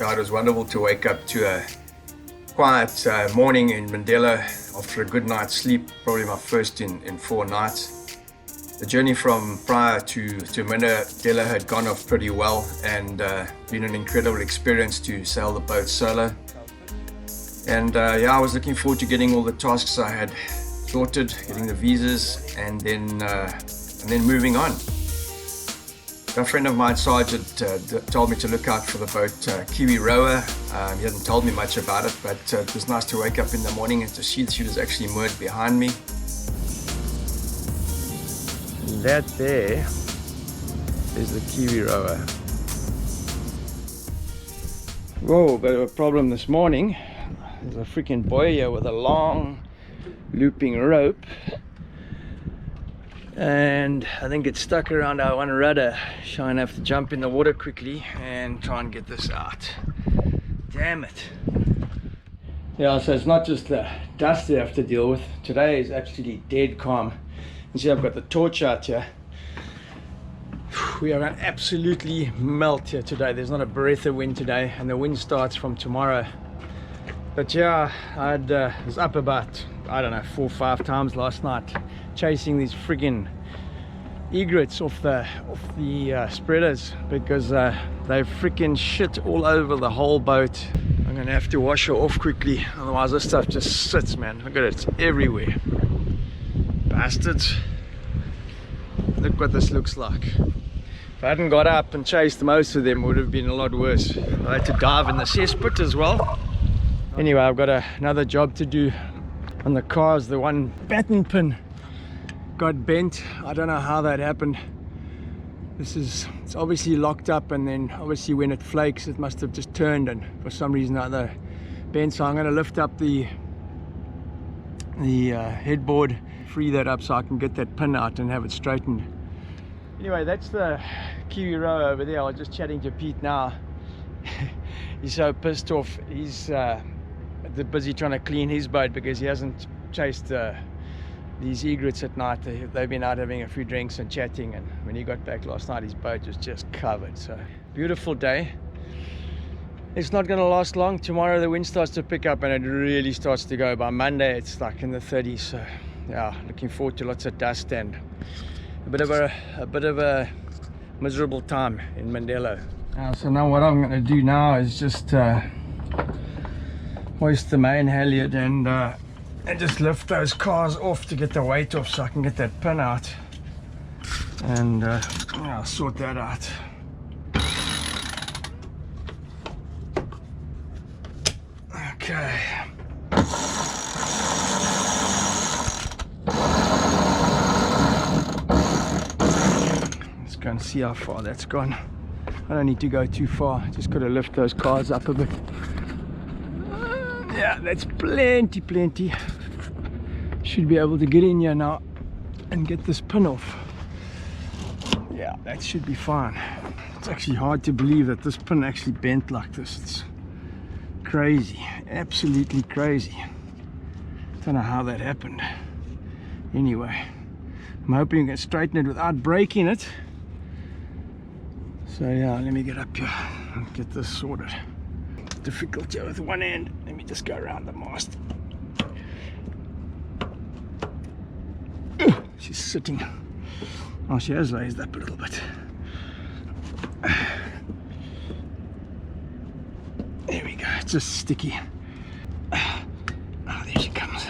Yeah, it was wonderful to wake up to a quiet morning in Mandela after a good night's sleep, probably my first in 4 nights. The journey from Praia to Mandela had gone off pretty well, and been an incredible experience to sail the boat solo. And yeah, I was looking forward to getting all the tasks I had sorted, getting the visas, and then moving on. A friend of mine, Sergeant, told me to look out for the boat Kiwi Rower. He hadn't told me much about it, but it was nice to wake up in the morning and to see that she was actually moored behind me. That there is the Kiwi Rower. Whoa, bit of a problem this morning. There's a freaking buoy here with a long looping rope, and I think it's stuck around our one rudder. So I have to jump in the water quickly and try and get this out. Damn it. Yeah, so it's not just the dust they have to deal with. Today is absolutely dead calm. You see, I've got the torch out here. We are going to absolutely melt here today. There's not a breath of wind today, and the wind starts from tomorrow. But yeah, I was up about, I don't know, 4 or 5 times last night chasing these friggin' egrets off the spreaders, because they freaking shit all over the whole boat. I'm gonna have to wash her off quickly, otherwise this stuff just sits, man. Look at it, it's everywhere. Bastards. Look what this looks like. If I hadn't got up and chased most of them, it would have been a lot worse. I had to dive in the cesspit as well. Anyway, I've got another job to do on the cars. The one batten pin got bent. I don't know how that happened. It's obviously locked up, and then obviously when it flakes it must have just turned and for some reason or other bent. So I'm going to lift up the headboard, free that up so I can get that pin out and have it straightened. Anyway, that's the Kiwi Rower over there. I was just chatting to Pete now. He's so pissed off. He's busy trying to clean his boat because he hasn't chased these egrets at night. They've been out having a few drinks and chatting, and when he got back last night his boat was just covered. So beautiful day. It's not going to last long. Tomorrow the wind starts to pick up and it really starts to go. By Monday it's like in the 30s. So yeah, looking forward to lots of dust and a bit of a miserable time in Mindelo. So now what I'm going to do now is just hoist the main halyard and just lift those cars off to get the weight off so I can get that pin out, and I'll sort that out. Okay. Let's go and see how far that's gone. I don't need to go too far, just got to lift those cars up a bit. Yeah, that's plenty. Should be able to get in here now and get this pin off. Yeah, that should be fine. It's actually hard to believe that this pin actually bent like this. It's crazy, absolutely crazy. Don't know how that happened. Anyway, I'm hoping you can straighten it without breaking it. So yeah, let me get up here and get this sorted. Difficult here with one end. Let me just go around the mast. She's sitting. Oh, she has raised up a little bit. There we go. It's just sticky. Oh, there she comes.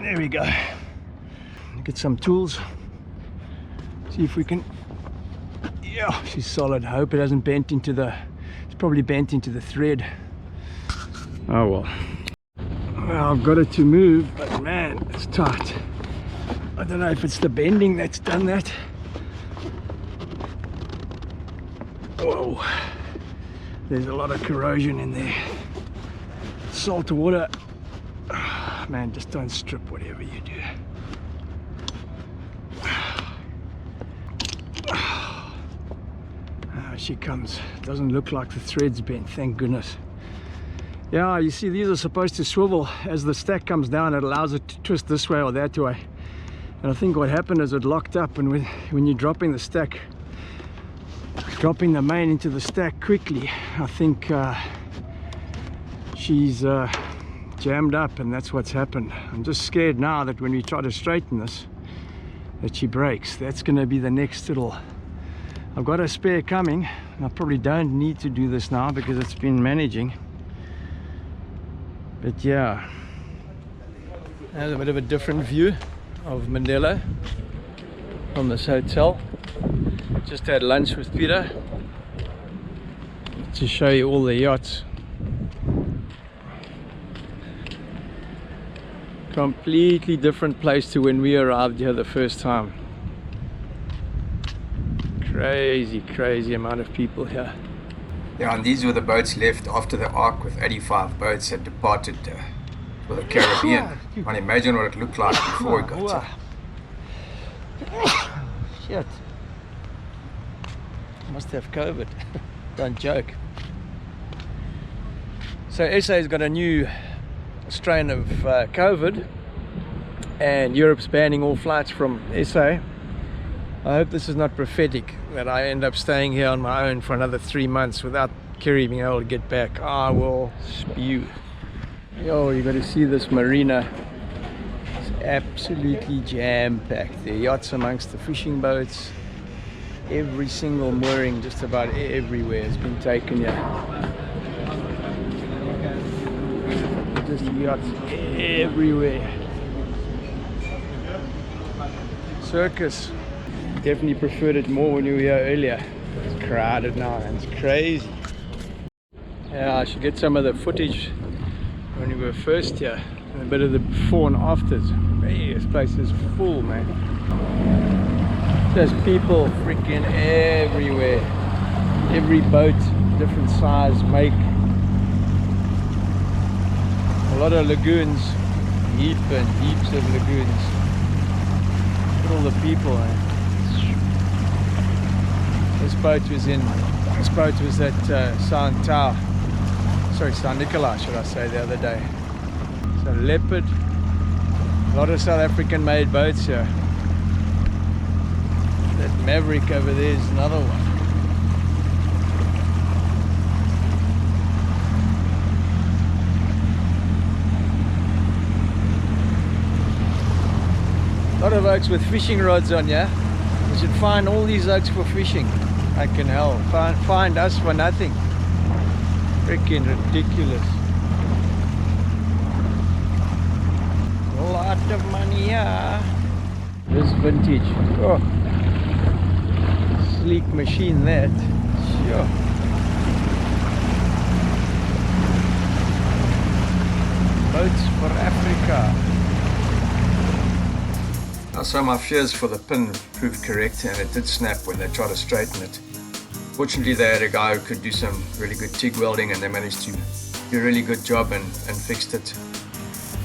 There we go. Get some tools. See if we can. Yeah, she's solid. I hope it hasn't bent into the. It's probably bent into the thread. Oh well. Well, I've got it to move, but man, it's tight. I don't know if it's the bending that's done that. Whoa, there's a lot of corrosion in there. Salt water. Oh, man, just don't strip whatever you do. She comes. It doesn't look like the thread's bent, thank goodness. Yeah, you see, these are supposed to swivel. As the stack comes down, it allows it to twist this way or that way. And I think what happened is it locked up, and when you're dropping the stack, dropping the main into the stack quickly. I think she's jammed up, and that's what's happened. I'm just scared now that when we try to straighten this, that she breaks. That's going to be the next little... I've got a spare coming, and I probably don't need to do this now because it's been managing. But yeah, there's a bit of a different view of Mindelo from this hotel. Just had lunch with Peter to show you all the yachts. Completely different place to when we arrived here the first time. Crazy amount of people here. Yeah, and these were the boats left after the ark with 85 boats had departed for the Caribbean. You can imagine what it looked like before we got here. Shit. Must have COVID. Don't joke. So SA's got a new strain of COVID, and Europe's banning all flights from SA. I hope this is not prophetic, that I end up staying here on my own for another 3 months without Kerry being able to get back. I will spew. Yo, you got to see this marina. It's absolutely jam-packed. There are yachts amongst the fishing boats. Every single mooring just about everywhere has been taken here. Just yachts everywhere. Circus. Definitely preferred it more when we were here earlier. It's crowded now and it's crazy. Yeah, I should get some of the footage when we were first here, and a bit of the before and afters. Hey, this place is full, man. There's people freaking everywhere. Every boat, different size, make. A lot of lagoons, heap and heaps of lagoons. Look at all the people, man. This boat was at Saint Nicolas, should I say, the other day. So Leopard, a lot of South African made boats here. That Maverick over there is another one. A lot of oaks with fishing rods on, yeah? You should find all these oaks for fishing. I can hell. Find us for nothing. Freaking ridiculous. A lot of money, yeah. This vintage. Oh. Sleek machine that. Sure. Boats for Africa. So my fears for the pin proved correct, and it did snap when they tried to straighten it. Fortunately, they had a guy who could do some really good TIG welding, and they managed to do a really good job and fixed it.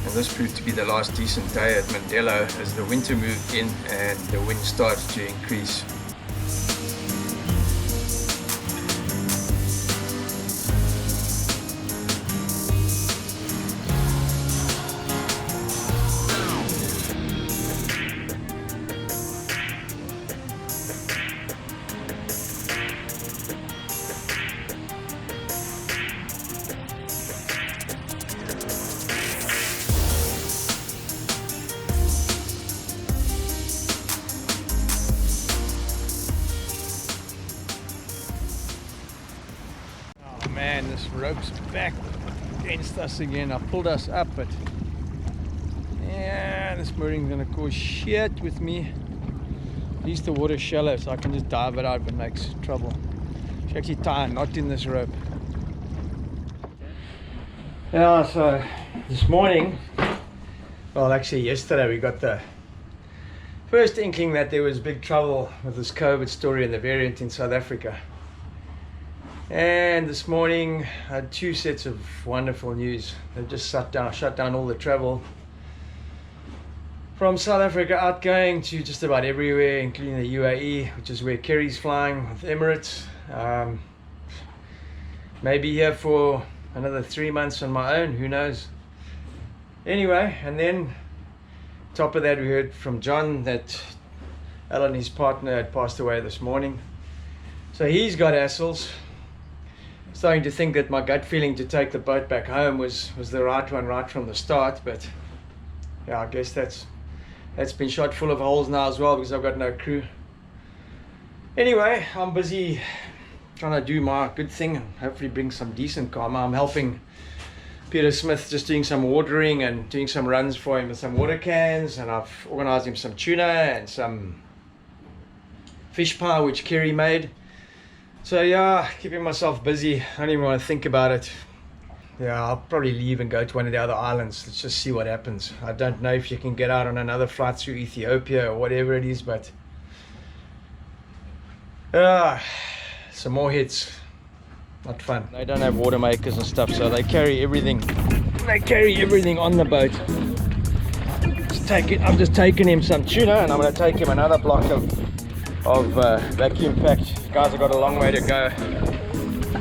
And this proved to be the last decent day at Mindelo as the winter moved in and the wind started to increase. Man, this rope's back against us again. I pulled us up, but yeah, this mooring's gonna cause shit with me. At least the water's shallow, so I can just dive it out if it makes trouble. Should actually tie a knot in this rope. Yeah, so this morning, well, actually yesterday, we got the first inkling that there was big trouble with this COVID story and the variant in South Africa. And this morning I had 2 sets of wonderful news. They've just shut down all the travel from South Africa outgoing to just about everywhere, including the UAE, which is where Kerry's flying with Emirates. Maybe here for another 3 months on my own, who knows. Anyway, and then top of that, we heard from John that Alan, his partner, had passed away this morning. So he's got hassles. Starting to think that my gut feeling to take the boat back home was the right one right from the start, but yeah, I guess that's been shot full of holes now as well because I've got no crew. Anyway, I'm busy trying to do my good thing and hopefully bring some decent karma. I'm helping Peter Smith, just doing some watering and doing some runs for him with some water cans, and I've organized him some tuna and some fish pie which Kerry made. So yeah, keeping myself busy. I don't even want to think about it. Yeah, I'll probably leave and go to one of the other islands. Let's just see what happens. I don't know if you can get out on another flight through Ethiopia or whatever it is, but some more hits. Not fun. They don't have water makers and stuff, so they carry everything. They carry everything on the boat. I'm just taking him some tuna, and I'm going to take him another block of vacuum packed. Guys have got a long way to go.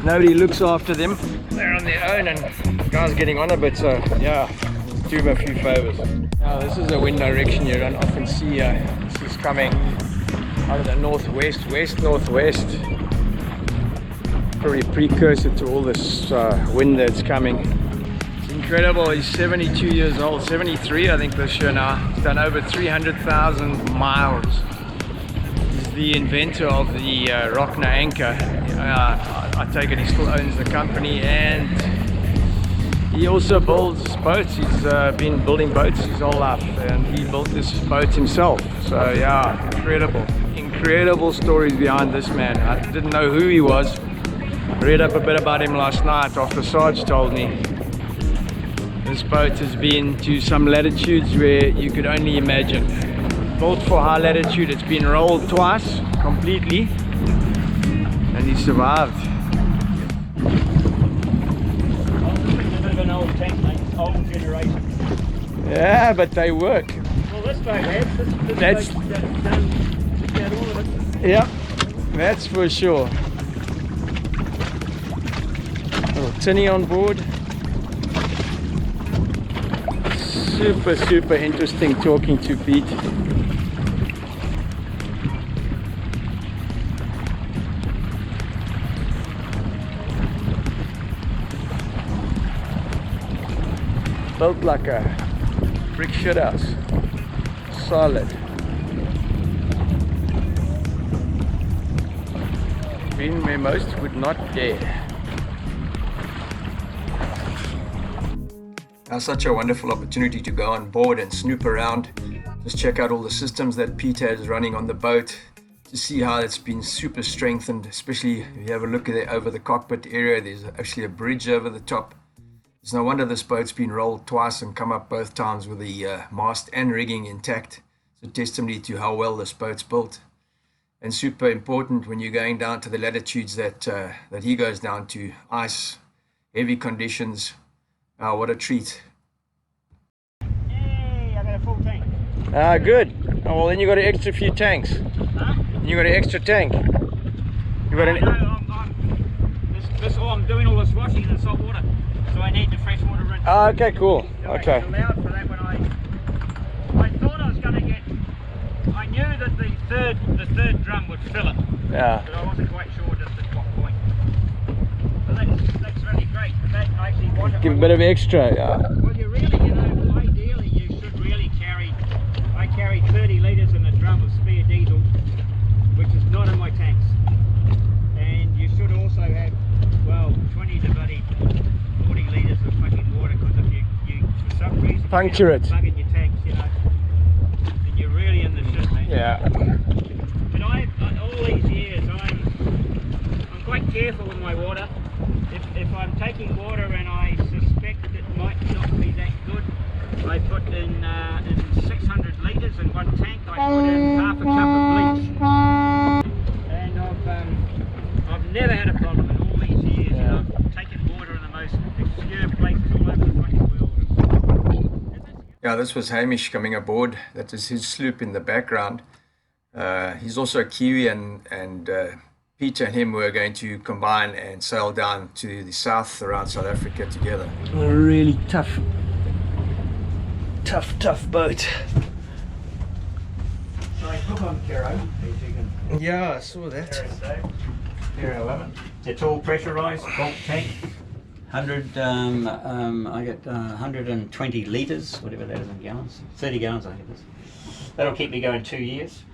Nobody looks after them. They're on their own, and guys are getting on a bit. So yeah, let's do them a few favors. Now this is a wind direction you don't often see. This is coming out of the northwest, west-northwest. Probably a precursor to all this wind that's coming. It's incredible. He's 72 years old, 73 I think this year now. He's done over 300,000 miles. He's the inventor of the Rocna anchor. I take it he still owns the company, and he also builds boats. He's been building boats his whole life, and he built this boat himself. So yeah, incredible stories behind this man. I didn't know who he was. Read up a bit about him last night after Sarge told me. This boat has been to some latitudes where you could only imagine. Built for high latitude, it's been rolled twice completely, and he survived. An old tank, mate. Old generation. Yeah, but they work. Well, this boat has. That's all of it. Yeah, that's for sure. Little tinny on board. Super interesting talking to Pete. Built like a brick shithouse. Solid. Been where most would not dare. Now, such a wonderful opportunity to go on board and snoop around. Just check out all the systems that Pete has running on the boat, to see how it's been super strengthened, especially if you have a look at it over the cockpit area. There's actually a bridge over the top. It's no wonder this boat's been rolled twice and come up both times with the mast and rigging intact. It's a testimony to how well this boat's built. And super important when you're going down to the latitudes that he goes down to. Ice, heavy conditions. Oh, what a treat. Hey, I got a full tank. Ah, good. Oh, well, then you got an extra few tanks. Huh? You got an extra tank. You got an... I'm doing all this washing in salt water, so I need the fresh water rinse. Ah, okay, cool. So Okay. I allowed for that when I thought I was going to get. I knew that the third drum would fill it. Yeah. But I wasn't quite sure just at what point. So that's really great. That I actually want it. Give a bit of extra, yeah. Well, you really, ideally you should really carry. I carry 30 litres in a drum of spare diesel, which is not in my tanks. And you should also have, well, 20 to 40 litres of fucking water, because if you for some reason Puncture it. plug in your tanks, then you're really in the shit, man. Yeah. But all these years, I'm quite careful with my water. If I'm taking water and I suspect it might not be that good, I put in 600 litres in one tank. I put in half a cup of bleach, and I've never had a problem in all these years. Yeah. I've taken water in the most obscure places all over the fucking world. Yeah, this was Hamish coming aboard. That is his sloop in the background. He's also a Kiwi, and Peter and him were going to combine and sail down to the south around South Africa together. A really tough boat. Sorry, hook on Kero. Yeah, I saw that. Here, 11. It's all pressurised, bulk tank. 100, I get 120 litres, whatever that is in gallons. 30 gallons, I think it is. That'll keep me going 2 years.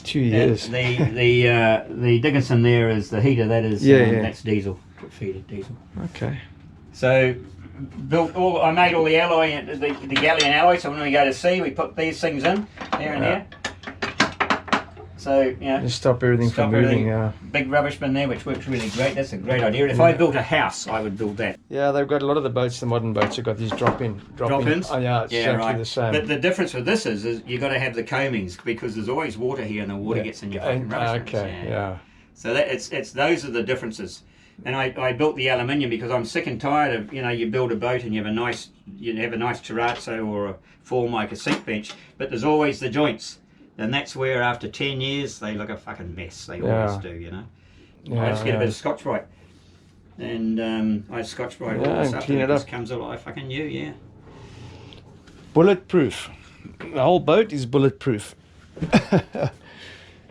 2 years. And the Dickinson there is the heater. That is that's diesel, feed diesel. Okay. So I made all the alloy, the galleon alloy. So when we go to sea, we put these things in here and here. So, you know, just stop everything from moving. Yeah. Big rubbish bin there, which works really great. That's a great idea. If I built a house, I would build that. Yeah, they've got a lot of the boats, the modern boats, have got these drop-ins. Oh, yeah, it's exactly the same. But the difference with this is you've got to have the coamings, because there's always water here and the water gets in your fucking rubbish bins. Okay, yeah. So that it's those are the differences. And I built the aluminium because I'm sick and tired of, you know, you build a boat and you have a nice terrazzo or a formica sink bench, but there's always the joints. And that's where after 10 years they look a fucking mess. They always do, you know. I just get a bit of Scotch-Brite, and I Scotch-Brite all this up, clean and it it up. just comes alive fucking new, yeah. Bulletproof. The whole boat is bulletproof.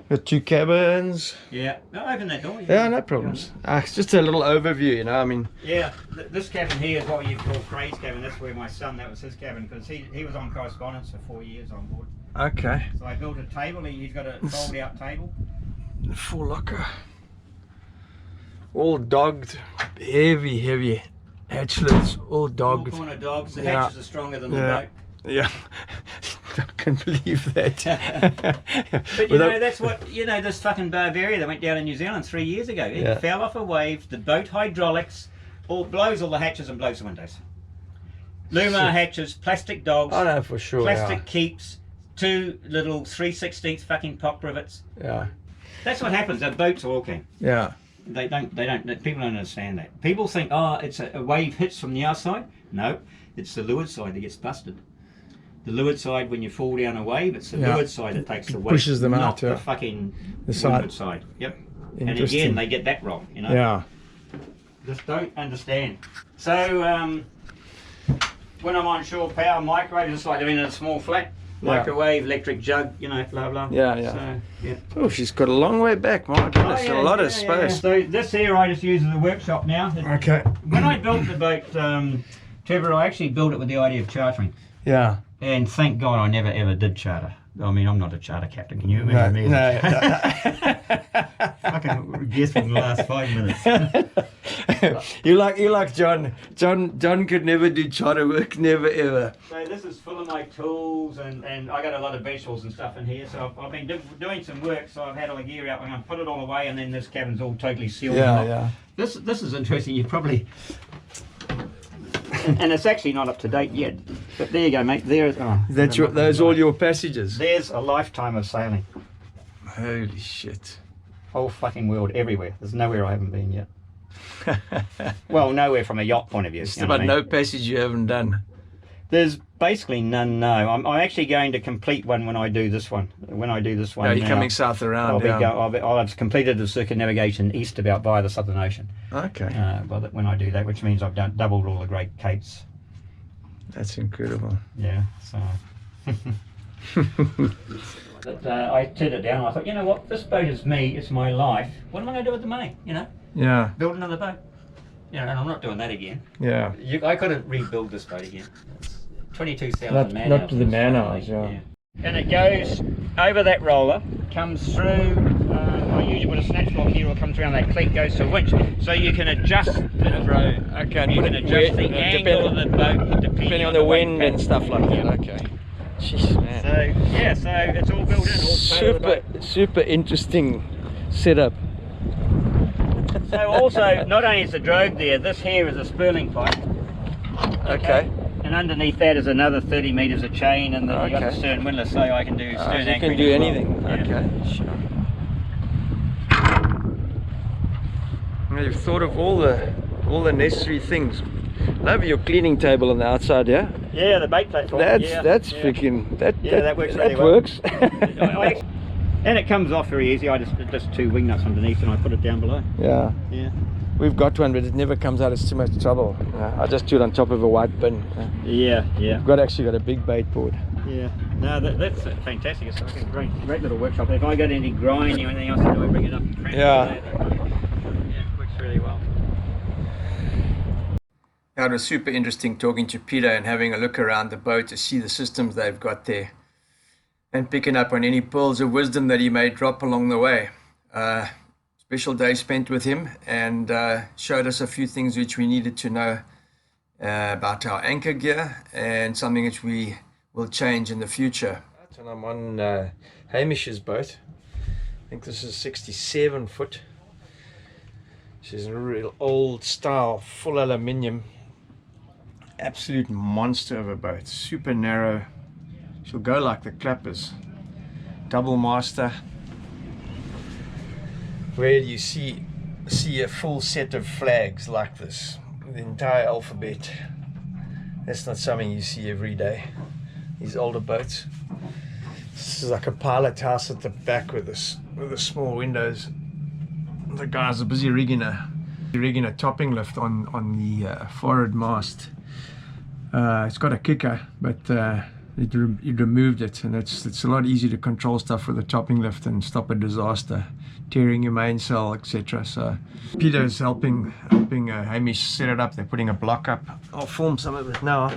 Got 2 cabins. Yeah. No, open that door. Yeah, no problems. It's just a little overview, you know. I mean. Yeah. This cabin here is what you call Craig's cabin. That's where my son. That was his cabin because he was on correspondence for 4 years on board. Okay. So I built a table. He's got a fold-out table. Full locker. All dogged, heavy hatchlets, all dogged. All corner dogs. The hatches are stronger than the boat. Yeah, I can believe that. But you know, that's what, you know, this fucking Bavaria that went down in New Zealand 3 years ago. It fell off a wave, the boat hydraulics, blows all the hatches and blows the windows. Lumar hatches, plastic dogs. I know for sure. Plastic keeps, 2 little 3/16 fucking pop rivets. Yeah. That's what happens at boats walking. Yeah. They don't, people don't understand that. People think, oh, it's a wave hits from the outside. No, it's the leeward side that gets busted. The leeward side, when you fall down a wave, it's the leeward side that takes the weight, pushes them not out, the fucking side. side. Yep. And again, they get that wrong, you know. Yeah. Just don't understand. So when I'm on shore power, microwave is like living in a small flat. Microwave, electric jug, you know, blah blah. Yeah, yeah. So, yeah. Oh, she's got a long way back, my goodness, a lot of space. So this here I just use as a workshop now. Okay. When I built the boat, Trevor, I actually built it with the idea of chartering. Yeah. And thank God I never ever did charter. I mean, I'm not a charter captain. Can you imagine me? No. Fucking guess from the last 5 minutes. you like John. John could never do charter work, never ever. So this is full of my tools, and I got a lot of vegetables and stuff in here. So I've been doing some work. So I've had all the gear out. I'm going to put it all away, and then this cabin's all totally sealed. Yeah. This is interesting. You probably. And it's actually not up to date yet. But there you go, mate. Those all your passages. There's a lifetime of sailing. Holy shit. Whole fucking world, everywhere. There's nowhere I haven't been yet. Well, nowhere from a yacht point of view. Just about no passage you haven't done. There's basically none, no. I'm actually going to complete one when I do this one. Yeah, you're coming south around. I'll have completed the circumnavigation east about via the Southern Ocean. Okay. When I do that, which means I've doubled all the Great Capes. That's incredible. Yeah, so... But, I turned it down. I thought, you know what, this boat is me, it's my life. What am I going to do with the money, you know? Yeah. Build another boat. You know, and I'm not doing that again. Yeah. I couldn't rebuild this boat again. 22,000 man hours. Not to the man hours, yeah. And it goes over that roller, comes through, I usually put a snatch block here, or comes around that cleat, goes to a winch. So you can adjust the you can adjust the angle of the boat depending on the wind and stuff like that. Okay. Jeez, man. So it's all built in, super interesting setup. So also, not only is the drogue there, this here is a spurling pipe. Okay. And underneath that is another 30 metres of chain, and you've got the stern windlass, so I can do stern anchoring. You can do anything. Yeah. Okay, sure. Now you've thought of all the necessary things. Love your cleaning table on the outside, yeah? Yeah, the bait platform. That's freaking that works. That really well. works. And it comes off very easy. I just 2 wing nuts underneath, and I put it down below. Yeah. Yeah. We've got one, but it never comes out. It's too much trouble. I just do it on top of a white bin. Yeah. We've actually got a big bait board. Yeah. No, that's fantastic. It's like a great little workshop. If I got any grinding or anything else to do, I bring it up and transfer it. Yeah, it works really well. Yeah, it was super interesting talking to Peter and having a look around the boat to see the systems they've got there and picking up on any pearls of wisdom that he may drop along the way. Special day spent with him and showed us a few things which we needed to know about our anchor gear and something which we will change in the future. And I'm on Hamish's boat. I think this is 67 foot. She's a real old style, full aluminium, absolute monster of a boat, super narrow. She'll go like the clappers. Double master. Where you see a full set of flags like this, the entire alphabet. That's not something you see every day. These older boats. This is like a pilot house at the back with the small windows. The guys are busy rigging a topping lift on the forward mast. It's got a kicker, but it removed it, and it's a lot easier to control stuff with a topping lift and stop a disaster, tearing your mainsail, etc. So Peter's helping Hamish set it up. They're putting a block up. I'll film some of it now.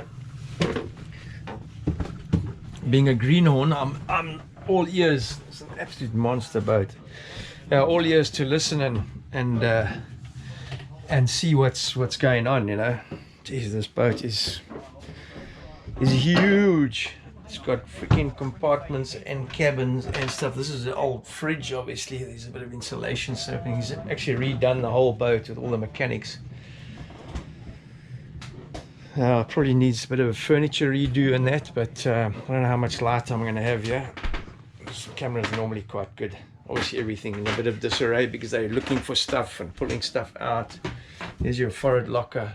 Being a greenhorn, I'm all ears. It's an absolute monster boat. All ears to listen and see what's going on. You know, jeez, this boat is huge. It's got freaking compartments and cabins and stuff. This is an old fridge, obviously. There's a bit of insulation surfing. He's actually redone the whole boat with all the mechanics. Probably needs a bit of a furniture redo and that, but I don't know how much light I'm going to have here. This camera is normally quite good. Obviously everything in a bit of disarray because they're looking for stuff and pulling stuff out. There's your forward locker,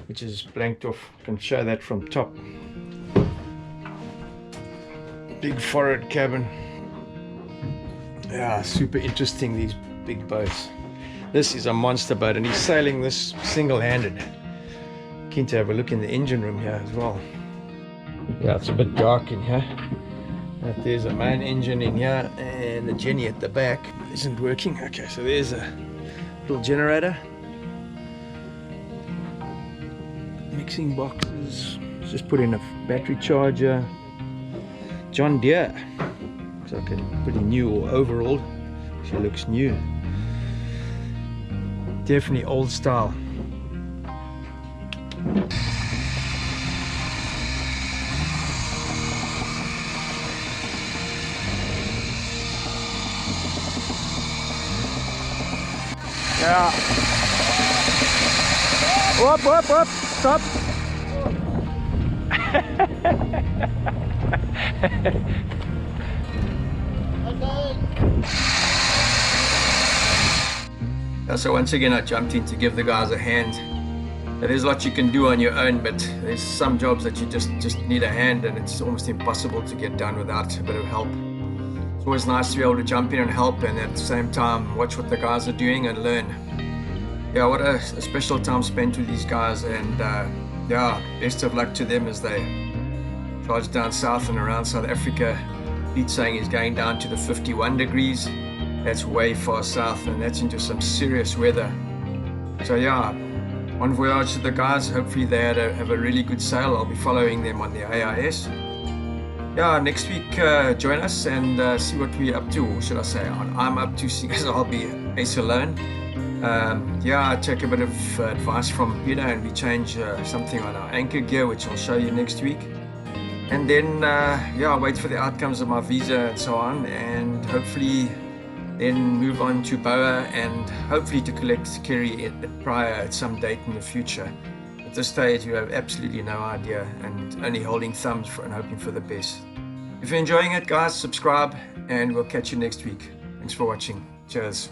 which is blanked off. I can show that from top. Big forward cabin. Yeah, super interesting, these big boats. This is a monster boat and he's sailing this single-handed. Keen to have a look in the engine room here as well. Yeah, it's a bit dark in here. But there's a main engine in here and the Jenny at the back isn't working. Okay, so there's a little generator. Mixing boxes. Just put in a battery charger. John Deere. Looks like a pretty new or overall. She looks new. Definitely old style. Yeah. Whoop, stop. So once again I jumped in to give the guys a hand. There's a lot you can do on your own, but there's some jobs that you just need a hand and it's almost impossible to get done without a bit of help. It's always nice to be able to jump in and help and at the same time watch what the guys are doing and learn. Yeah, what a special time spent with these guys, and yeah, best of luck to them as they charge down south and around South Africa. Pete's saying he's going down to the 51 degrees. That's way far south and that's into some serious weather. So yeah, on voyage to the guys. Hopefully they have a really good sail. I'll be following them on the AIS. Yeah, next week join us and see what we're up to, or should I say I'm up to, seeing as I'll be ace alone. Yeah, I take a bit of advice from Peter and we change something on our anchor gear, which I'll show you next week. And then yeah, I'll wait for the outcomes of my visa and so on, and hopefully then move on to Boa and hopefully to collect Kerry at Praia at some date in the future. At this stage we have absolutely no idea and only holding thumbs and hoping for the best. If you're enjoying it, guys, subscribe and we'll catch you next week. Thanks for watching. Cheers.